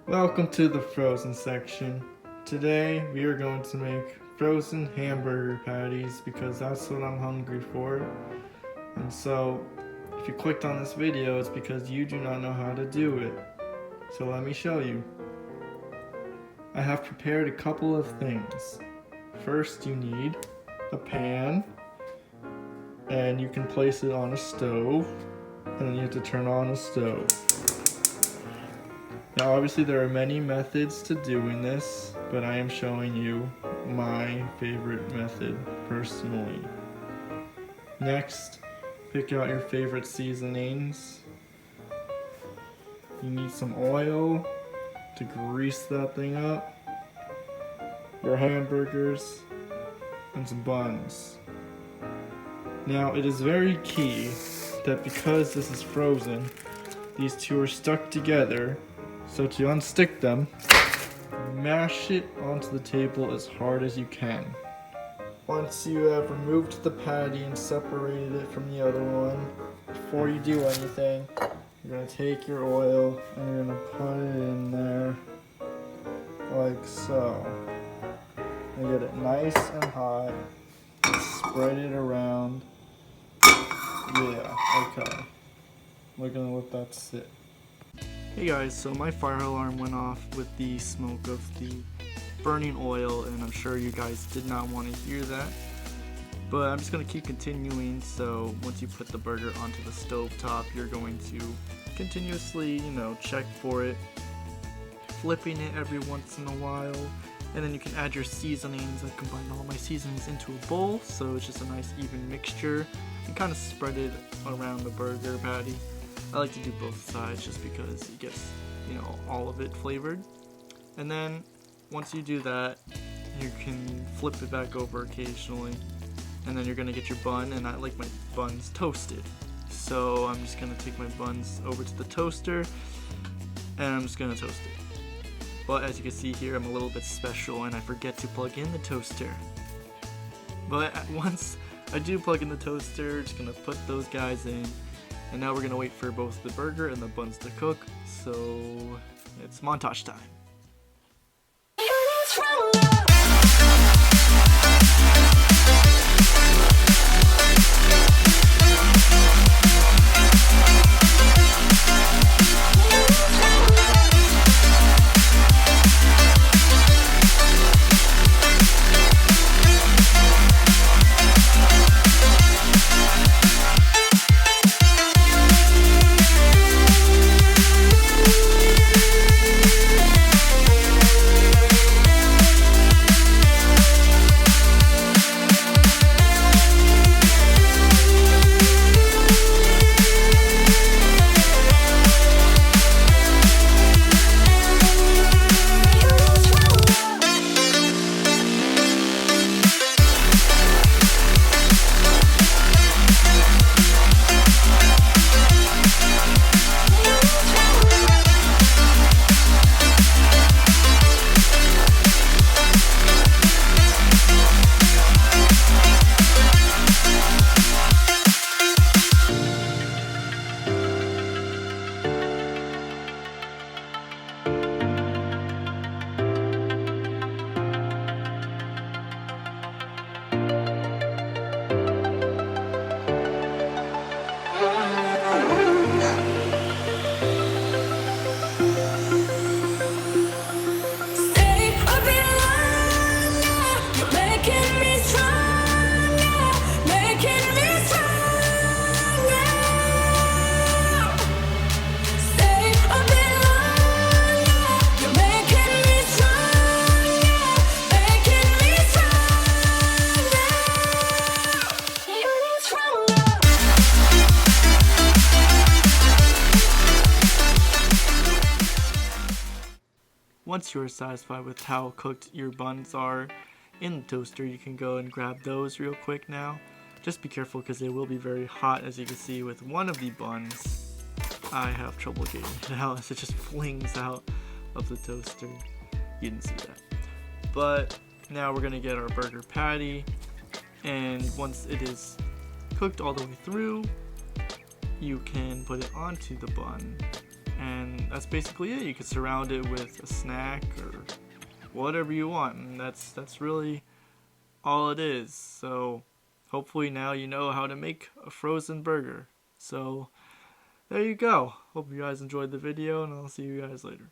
Welcome to the frozen section. Today we are going to make frozen hamburger patties because that's what I'm hungry for. And so if you clicked on this video, it's because you do not know how to do it. So let me show you. I have prepared a couple of things. First, you need a pan, and you can place it on a stove, and then you have to turn on the stove. Now obviously there are many methods to doing this, but I am showing you my favorite method personally. Next, pick out your favorite seasonings. You need some oil to grease that thing up, your hamburgers, and some buns. Now it is very key that because this is frozen, these two are stuck together. So to unstick them, mash it onto the table as hard as you can. Once you have removed the patty and separated it from the other one, before you do anything, you're going to take your oil and you're going to put it in there like so. And get it nice and hot. Spread it around. Yeah, okay. We're going to let that sit. Hey guys, so my fire alarm went off with the smoke of the burning oil, and I'm sure you guys did not want to hear that. But I'm just going to keep continuing. So once you put the burger onto the stove top, you're going to continuously, check for it, flipping it every once in a while. And then you can add your seasonings. I combined all my seasonings into a bowl, so it's just a nice even mixture. And kind of spread it around the burger patty. I like to do both sides just because it gets, all of it flavored. And then once you do that, you can flip it back over occasionally. And then you're gonna get your bun, and I like my buns toasted. So I'm just gonna take my buns over to the toaster, and I'm just gonna toast it. But as you can see here, I'm a little bit special, and I forget to plug in the toaster. But once I do plug in the toaster, just gonna put those guys in. And now we're gonna wait for both the burger and the buns to cook, so it's montage time. Once you're satisfied with how cooked your buns are in the toaster, you can go and grab those real quick now. Just be careful because they will be very hot. As you can see with one of the buns, I have trouble getting it out as it just flings out of the toaster. You didn't see that. But now we're gonna get our burger patty, and once it is cooked all the way through, you can put it onto the bun And that's basically it. You can surround it with a snack or whatever you want, and that's really all it is. So hopefully now you know how to make a frozen burger. So there you go. Hope you guys enjoyed the video, and I'll see you guys later.